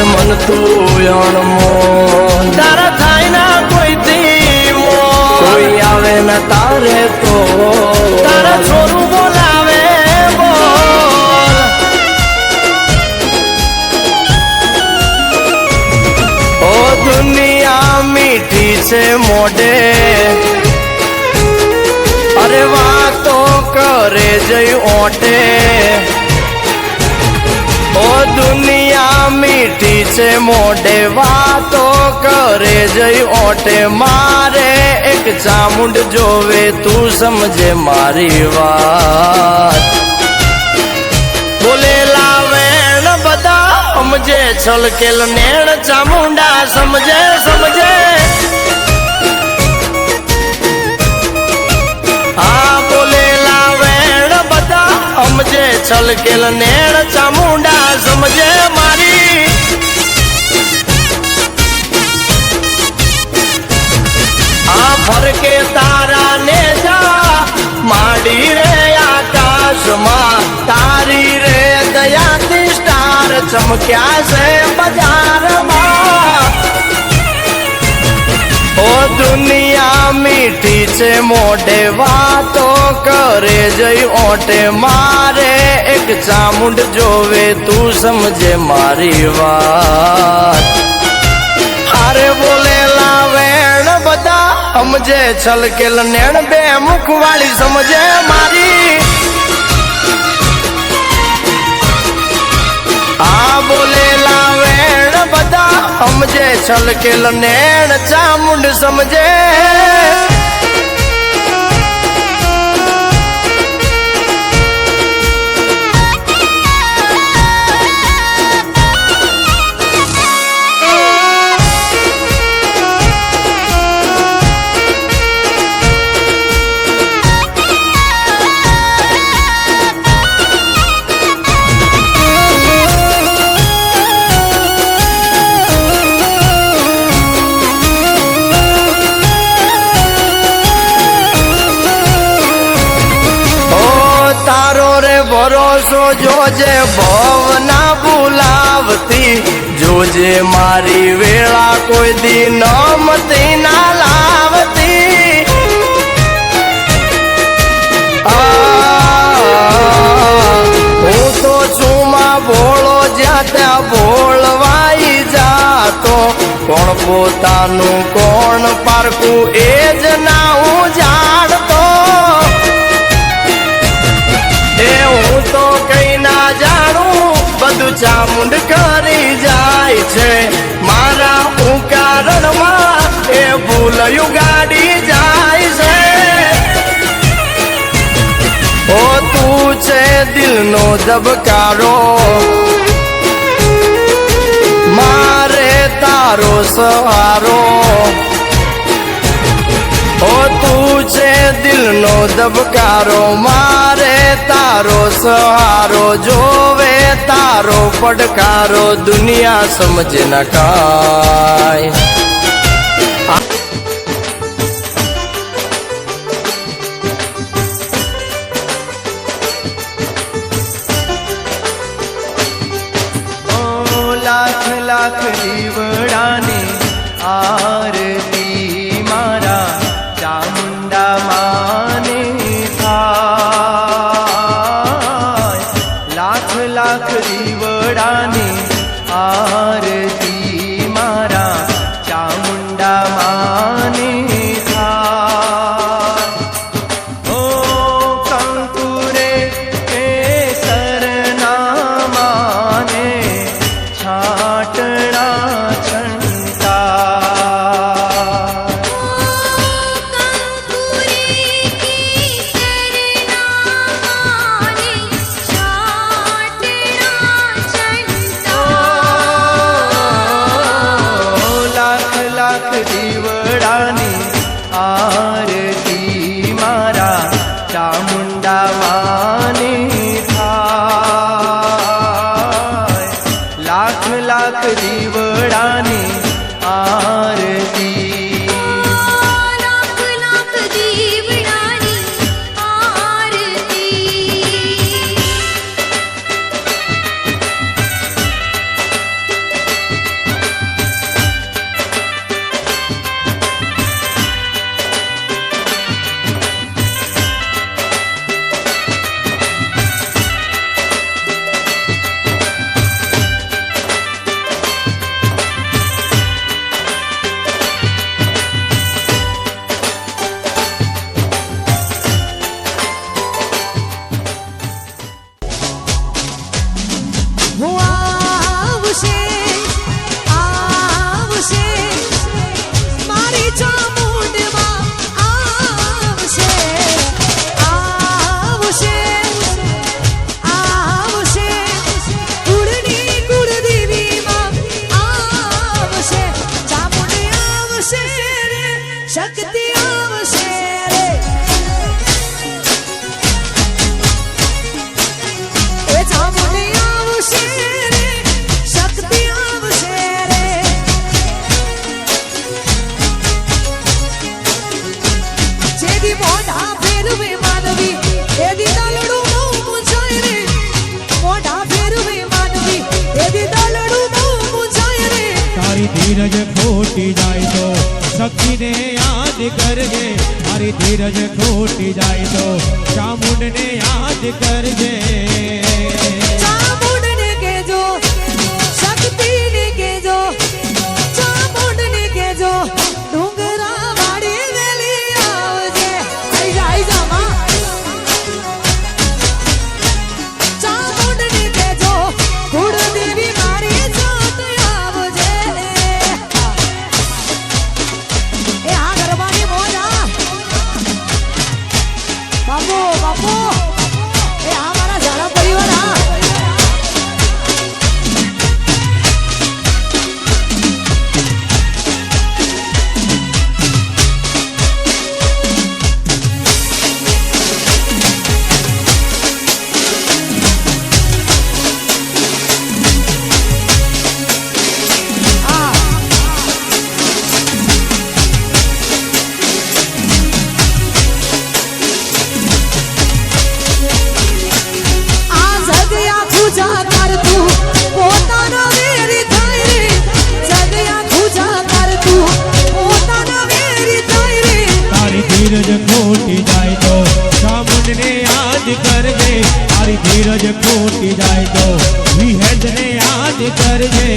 મન તું અણમોલ તારા થાય ના કોઈથી કોઈ આવે ને તારે તો તારા છોરું બોલાવે બોલ ઓ દુનિયા મીઠી છે મોઢે અરે વાતો કરે જઈ ઓટે ઓ દુનિયા મીઠી છે મોઢે વાતો કરે જઈ ઓટે મારે એક ચામુંડ જોવે તું સમજે મારી વાત બોલેલા વેણ બધા સમજે છલકેલ નેણ ચામુંડા સમજે સમજે સમજે છલકેલ નેણ ચામુંડા સમજે મારી આ ફરકે તારા ને જા માડી રે આકાશમાં તારી રે દયાથી સ્ટાર ચમક્યા છે બજારમાં ઓ દુનિયા મીઠી છે મોઢે વાતો કરે જઈ ઓટે મારે એક ચામુંડ જોવે તું સમજે મારી વાત હારે બોલેલા વેણ બધા સમજે છલકેલ નેણ બે મુખવાળી સમજે મારી આ બોલેલા વેણ બધા સમજે છલકેલ નેણ ચામુંડ સમજે ભરોસો જોજે ભવના બોલાવતી જોજે મારી વેળા કોઈ દી નમતી ના લાવતી હું તો છુમાં ભોળો જ્યાં ત્યાં ભોળવાઈ જાતો કોણ પોતાનું કોણ પારકું એ જ ના હું જાણતો હું તો કઈ ના જાણું બધું ચામુંડ કરી જાય છે મારા હું કારણમાં એ ભૂલયું ગાડી જાય છે ઓ તું છે દિલનો ધબકારો મારે તારો સહારો ઓ તું છે દિલનો ધબકારો મારે તારો સહારો જોવે તારો પડકારો દુનિયા સમજે ન કાય લાખ લાખ દીવડાની આરતી મારા ચામુંડા માને થાય લાખ લાખ દીવડાની આરતી મારા ચામુંડા માને થાય ઓ કંકુરે કેસરના માને છાટણા દીવડાની આરતી મારા ચામુંડા માને થાય લાખ લાખ દીવડાની આરતી આવશે આવશે મારી ચામુંડમાં આવશે આવશે આવશે કુળની કુળદેવીમાં આવશે ચામુંડી આવશે રે શક્તિ આવશે રે એ ચામુંડી આવશે રે શક્તિ આવશે રે જેદી મોઢા ફેરવે માનવી એદી દલડું બહુ મૂંઝાય રે મોઢા ફેરવે માનવી એદી દલડું બહુ મૂંઝાય રે તારી ધીરજ ખોટી જાય તો શક્તિને યાદ કરજે તારી ધીરજ ખોટી જાય તો ચામુંડને યાદ કરજે ચામુંડને કહેજો શક્તિને કહેજો ચામુંડને કહેજો ડુંગરા વાળી વેલી આવજે આઈ જા માં ચામુંડને કહેજો કુળદેવી મારી જાત આવજે એ આ ગરબાની મોજા બાપુ બાપુ એ આ મારા ઝાલા પરિવાર આ આ જગ્યા પૂજા કરતું પોતાના વેરી થાય રે જગ્યા પૂજા કરતું પોતાના વેરી થાય રે તારી ધીરજ ખોટી જાય તો ચામુંડને યાદ કરજે તારી ધીરજ ખોટી જાય તો વિહેજને યાદ કરજે